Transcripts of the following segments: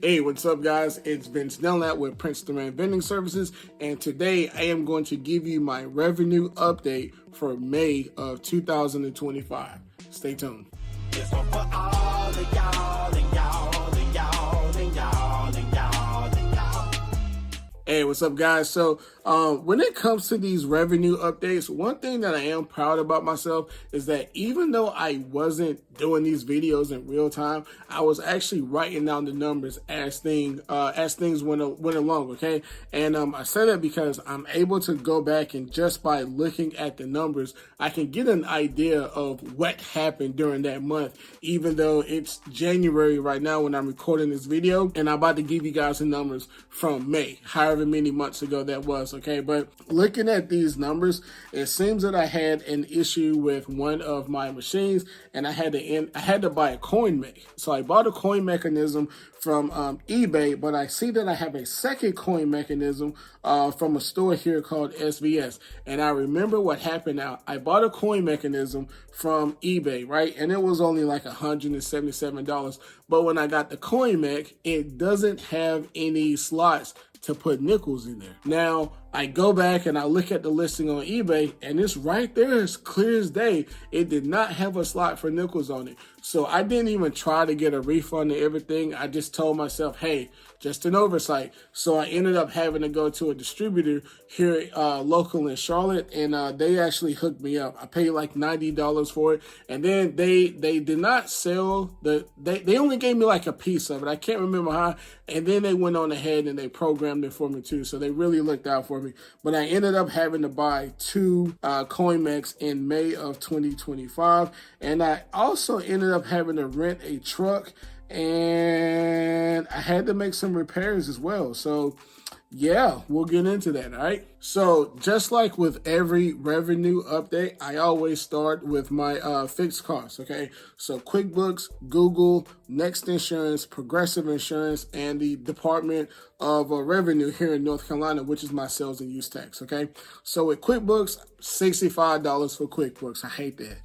Hey, what's up, guys? It's Vince Delnat with Prince Duran Vending Services, and today I am going to give you my revenue update for May of 2025. Stay tuned. This one for all of y'all and y'all and y'all and y'all and y'all and y'all. Hey, what's up, guys? So when it comes to these revenue updates, one thing that I am proud about myself is that even though I wasn't doing these videos in real time, I was actually writing down the numbers as things went along, okay? And I say that because I'm able to go back and just by looking at the numbers, I can get an idea of what happened during that month, even though it's January right now when I'm recording this video, and I'm about to give you guys the numbers from May, however many months ago that was, okay? But looking at these numbers, it seems that I had an issue with one of my machines, and I had to buy a coin mech. So I bought a coin mechanism from eBay, but I see that I have a second coin mechanism from a store here called SVS. And I remember what happened now. I bought a coin mechanism from eBay, right? And it was only like $177. But when I got the coin mech, it doesn't have any slots to put nickels in there. Now, I go back and I look at the listing on eBay, and it's right there as clear as day. It did not have a slot for nickels on it. So I didn't even try to get a refund and everything. I just told myself, hey, just an oversight. So I ended up having to go to a distributor here local in Charlotte, and they actually hooked me up. I paid like $90 for it, and then they did not sell they only gave me like a piece of it. I can't remember how, and then they went on ahead and they programmed it for me too. So they really looked out for me. But I ended up having to buy two coin mechs in May of 2025, and I also ended up having to rent a truck, and I had to make some repairs as well. So yeah, we'll get into that, all right? So just like with every revenue update, I always start with my fixed costs, okay? So QuickBooks, Google, Next Insurance, Progressive Insurance, and the Department of Revenue here in North Carolina, which is my sales and use tax, okay? So with QuickBooks, $65 for QuickBooks. I hate that.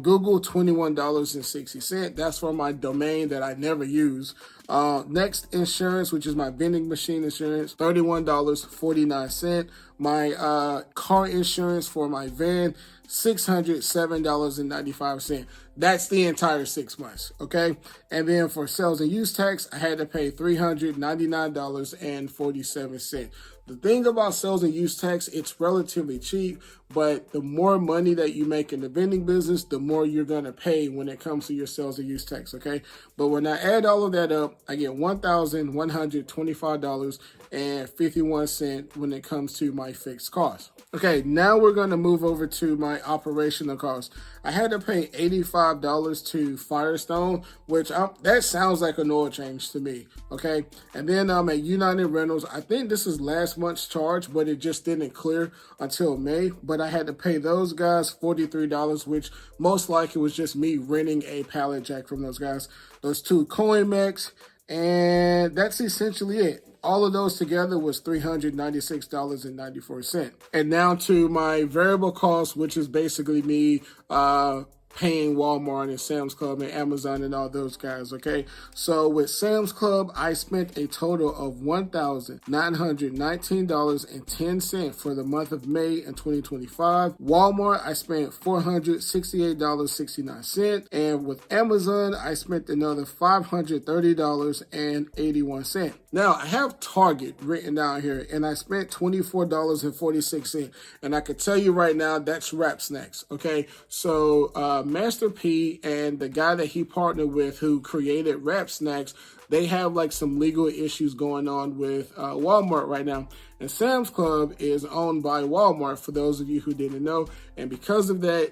Google, $21.60. That's for my domain that I never use. Next Insurance, which is my vending machine insurance, $31.49. My car insurance for my van, $607.95. That's the entire 6 months, okay? And then for sales and use tax, I had to pay $399.47. The thing about sales and use tax, it's relatively cheap, but the more money that you make in the vending business, the more you're going to pay when it comes to your sales and use tax, okay? But when I add all of that up, I get $1,125.51 when it comes to my fixed costs. Okay, now we're going to move over to my operational costs. I had to pay $85 to Firestone, which that sounds like an oil change to me, okay? And then at United Rentals, I think this is last month's charge, but it just didn't clear until May. But I had to pay those guys $43, which most likely was just me renting a pallet jack from those guys. Those two coin mechs, and that's essentially it. All of those together was $396.94. And now to my variable costs, which is basically me paying Walmart and Sam's Club and Amazon and all those guys, okay? So with Sam's Club, I spent a total of $1,919.10 for the month of May in 2025. Walmart, I spent $468.69. And with Amazon, I spent another $530.81. Now, I have Target written down here, and I spent $24.46. And I can tell you right now, that's Wrap Snacks, okay? So, Master P and the guy that he partnered with who created Wrap Snacks, they have like some legal issues going on with Walmart right now. And Sam's Club is owned by Walmart, for those of you who didn't know. And because of that,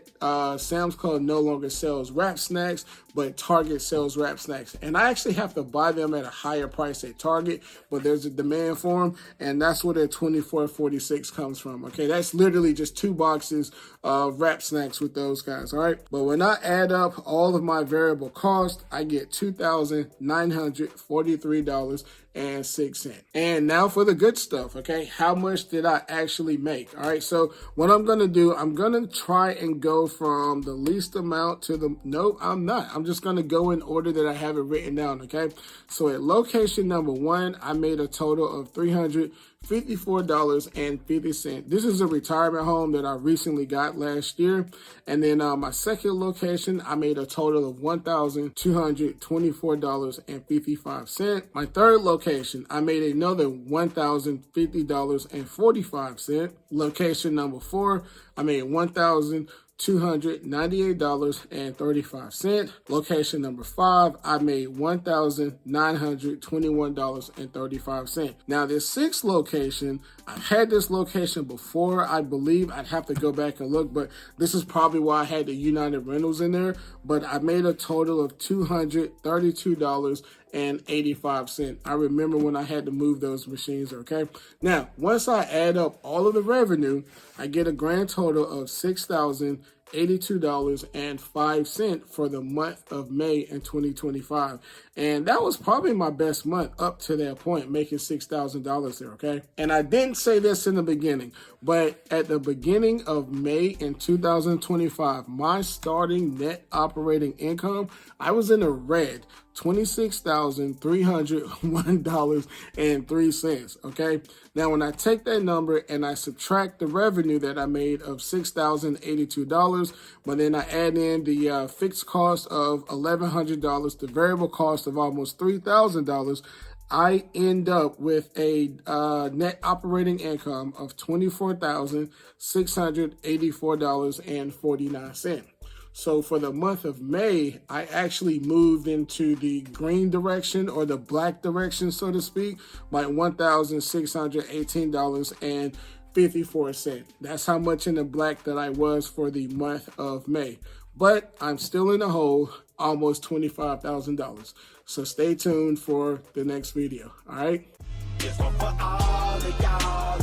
Sam's Club no longer sells Wrap Snacks, but Target sells Wrap Snacks. And I actually have to buy them at a higher price at Target, but there's a demand for them, and that's where their $24.46 comes from. Okay, that's literally just 2 boxes of Wrap Snacks with those guys, all right? But when I add up all of my variable costs, I get $2,900 $143.06. And now for the good stuff, okay? How much did I actually make? All right, so what I'm gonna do, I'm gonna try and go from the least amount to the, no, I'm not. I'm just gonna go in order that I have it written down, okay? So at location number 1, I made a total of $354.50. This is a retirement home that I recently got last year. And then my second location, I made a total of $1,224.55. My third location, I made another $1,050.45. Location number 4, I made $1,298.35. Location number 5, I made $1,921.35. Now this sixth location, I've had this location before. I believe I'd have to go back and look, but this is probably why I had the United Rentals in there. But I made a total of $232.85. I remember when I had to move those machines, okay? Now, once I add up all of the revenue, I get a grand total of $6,082.05 for the month of May in 2025. And that was probably my best month up to that point, making $6,000 there, okay? And I didn't say this in the beginning, but at the beginning of May in 2025, my starting net operating income, I was in the red, $26,301.03, okay? Now, when I take that number and I subtract the revenue that I made of $6,082, but then I add in the fixed cost of $1,100, the variable cost of almost $3,000, I end up with a net operating income of $24,684.49. So for the month of May, I actually moved into the green direction, or the black direction, so to speak, by $1,618.54. That's how much in the black that I was for the month of May. But I'm still in the hole, almost $25,000. So stay tuned for the next video, all right? This one for all of y'all.